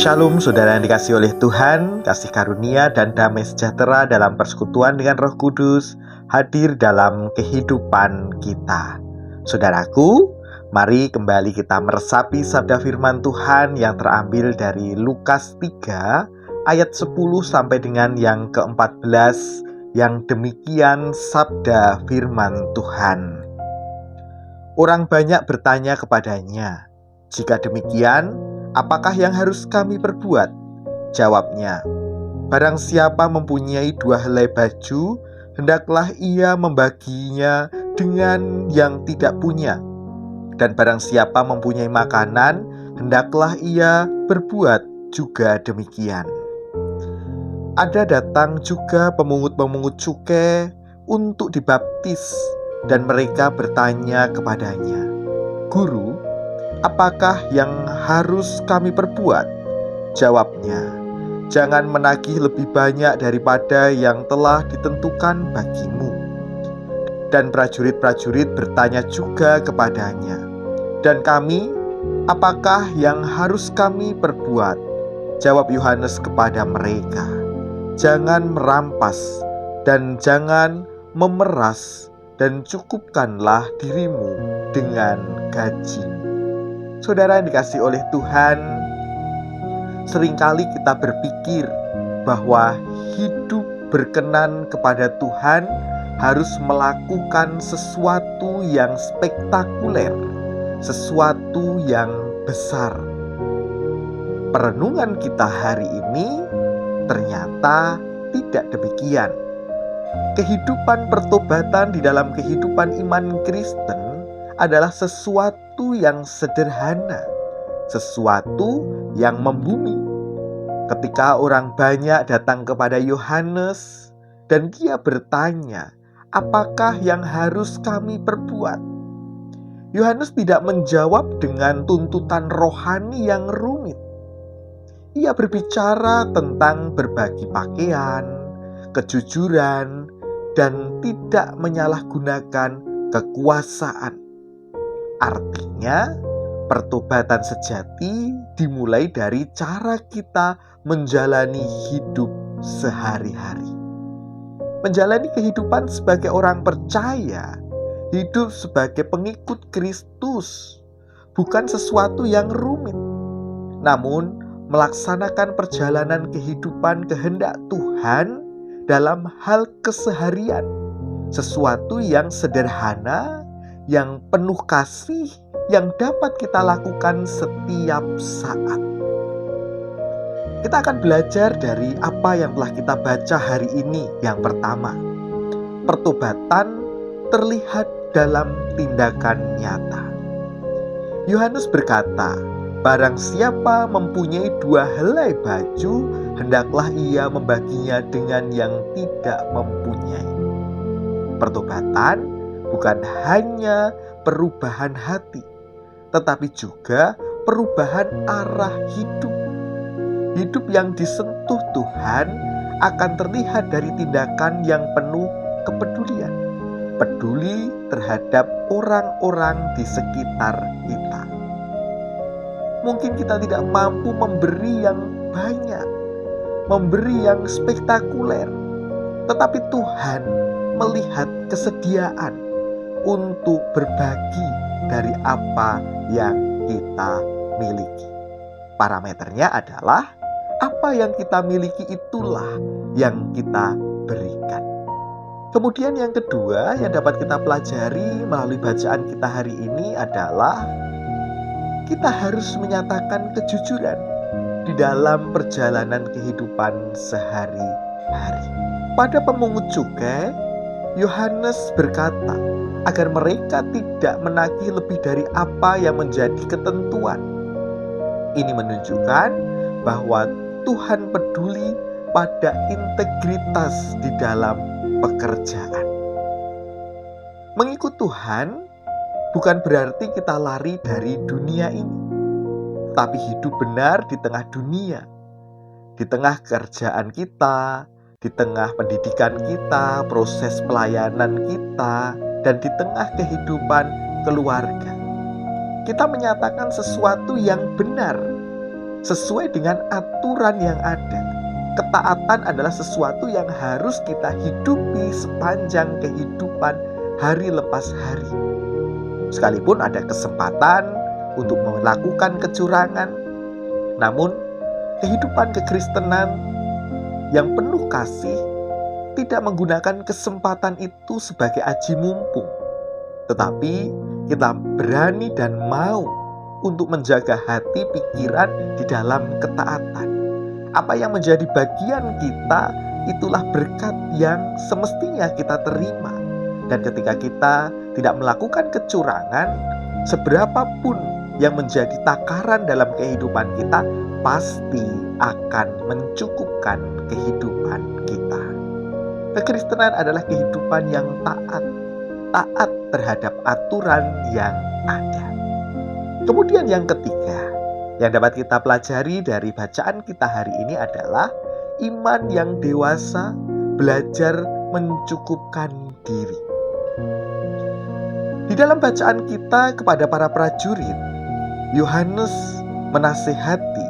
Shalom saudara yang dikasihi oleh Tuhan, kasih karunia dan damai sejahtera dalam persekutuan dengan Roh Kudus hadir dalam kehidupan kita. Saudaraku, mari kembali kita meresapi sabda firman Tuhan yang terambil dari Lukas 3 ayat 10 sampai dengan yang ke-14, yang demikian sabda firman Tuhan. Orang banyak bertanya kepadanya, "Jika demikian, apakah yang harus kami perbuat?" Jawabnya, "Barang siapa mempunyai 2 helai baju, hendaklah ia membaginya dengan yang tidak punya. Dan barang siapa mempunyai makanan, hendaklah ia berbuat juga demikian." Ada datang juga pemungut-pemungut cukai untuk dibaptis, dan mereka bertanya kepadanya, "Guru, apakah yang harus kami perbuat?" Jawabnya, "Jangan menagih lebih banyak daripada yang telah ditentukan bagimu." Dan prajurit-prajurit bertanya juga kepadanya, "Dan kami, apakah yang harus kami perbuat?" Jawab Yohanes kepada mereka, "Jangan merampas dan jangan memeras, dan cukupkanlah dirimu dengan gajimu." Saudara yang dikasihi oleh Tuhan, seringkali kita berpikir bahwa hidup berkenan kepada Tuhan harus melakukan sesuatu yang spektakuler, sesuatu yang besar. Perenungan kita hari ini ternyata tidak demikian. Kehidupan pertobatan di dalam kehidupan iman Kristen adalah sesuatu yang sederhana, sesuatu yang membumi. Ketika orang banyak datang kepada Yohanes dan dia bertanya, "Apakah yang harus kami perbuat?" Yohanes tidak menjawab dengan tuntutan rohani yang rumit. Ia berbicara tentang berbagi pakaian, kejujuran, dan tidak menyalahgunakan kekuasaan. Artinya, pertobatan sejati dimulai dari cara kita menjalani hidup sehari-hari. Menjalani kehidupan sebagai orang percaya, hidup sebagai pengikut Kristus, bukan sesuatu yang rumit, namun melaksanakan perjalanan kehidupan kehendak Tuhan dalam hal keseharian, sesuatu yang sederhana, yang penuh kasih, yang dapat kita lakukan setiap saat. Kita akan belajar dari apa yang telah kita baca hari ini. Yang pertama, pertobatan terlihat dalam tindakan nyata. Yohanes berkata, "Barang siapa mempunyai 2 helai baju, hendaklah ia membaginya dengan yang tidak mempunyai." Pertobatan bukan hanya perubahan hati, tetapi juga perubahan arah hidup. Hidup yang disentuh Tuhan akan terlihat dari tindakan yang penuh kepedulian, peduli terhadap orang-orang di sekitar kita. Mungkin kita tidak mampu memberi yang banyak, memberi yang spektakuler, tetapi Tuhan melihat kesediaan untuk berbagi dari apa yang kita miliki. Parameternya adalah apa yang kita miliki itulah yang kita berikan. Kemudian yang kedua yang dapat kita pelajari melalui bacaan kita hari ini adalah kita harus menyatakan kejujuran di dalam perjalanan kehidupan sehari-hari. Pada pemungut cukai, Yohanes berkata agar mereka tidak menagih lebih dari apa yang menjadi ketentuan. Ini menunjukkan bahwa Tuhan peduli pada integritas di dalam pekerjaan. Mengikut Tuhan bukan berarti kita lari dari dunia ini, tapi hidup benar di tengah dunia, di tengah kerjaan kita, di tengah pendidikan kita, proses pelayanan kita, dan di tengah kehidupan keluarga. Kita menyatakan sesuatu yang benar, sesuai dengan aturan yang ada. Ketaatan adalah sesuatu yang harus kita hidupi sepanjang kehidupan hari lepas hari. Sekalipun ada kesempatan untuk melakukan kecurangan, namun kehidupan kekristenan yang penuh kasih tidak menggunakan kesempatan itu sebagai aji mumpung, tetapi kita berani dan mau untuk menjaga hati pikiran di dalam ketaatan. Apa yang menjadi bagian kita, itulah berkat yang semestinya kita terima. Dan ketika kita tidak melakukan kecurangan, seberapapun yang menjadi takaran dalam kehidupan kita, pasti akan mencukupkan kehidupan kita. Kekristenan adalah kehidupan yang taat terhadap aturan yang ada. Kemudian yang ketiga, yang dapat kita pelajari dari bacaan kita hari ini adalah iman yang dewasa, belajar mencukupkan diri. Di dalam bacaan kita kepada para prajurit, Yohanes menasihati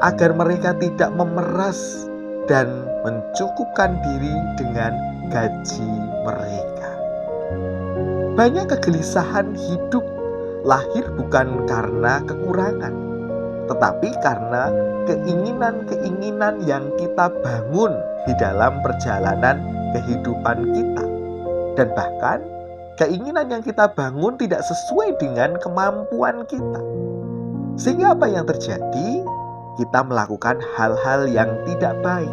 agar mereka tidak memeras dan mencukupkan diri dengan gaji mereka. Banyak kegelisahan hidup lahir bukan karena kekurangan, tetapi karena keinginan-keinginan yang kita bangun di dalam perjalanan kehidupan kita. Dan bahkan keinginan yang kita bangun tidak sesuai dengan kemampuan kita. Sehingga apa yang terjadi? Kita melakukan hal-hal yang tidak baik.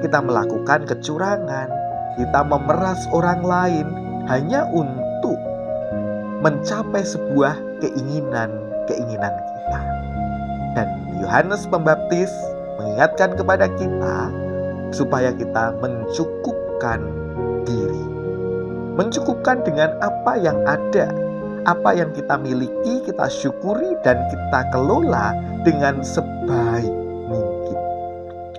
Kita melakukan kecurangan, kita memeras orang lain hanya untuk mencapai sebuah keinginan kita. Dan Yohanes Pembaptis mengingatkan kepada kita supaya kita mencukupkan diri. Mencukupkan dengan apa yang ada, apa yang kita miliki, kita syukuri dan kita kelola dengan sebaik mungkin.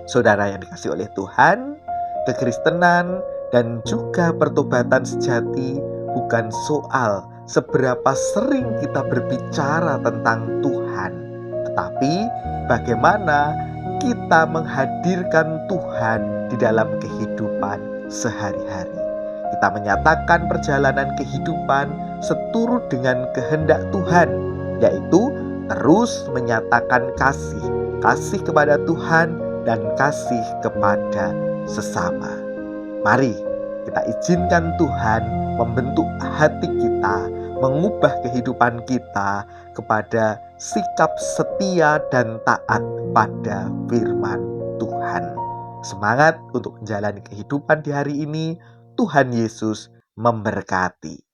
Saudara yang dikasihi oleh Tuhan, kekristenan dan juga pertobatan sejati bukan soal seberapa sering kita berbicara tentang Tuhan, tetapi bagaimana kita menghadirkan Tuhan di dalam kehidupan sehari-hari. Kita menyatakan perjalanan kehidupan seturut dengan kehendak Tuhan, yaitu terus menyatakan kasih kepada Tuhan dan kasih kepada sesama. Mari kita izinkan Tuhan membentuk hati kita, mengubah kehidupan kita kepada sikap setia dan taat pada firman Tuhan. Semangat untuk menjalani kehidupan di hari ini. Tuhan Yesus memberkati.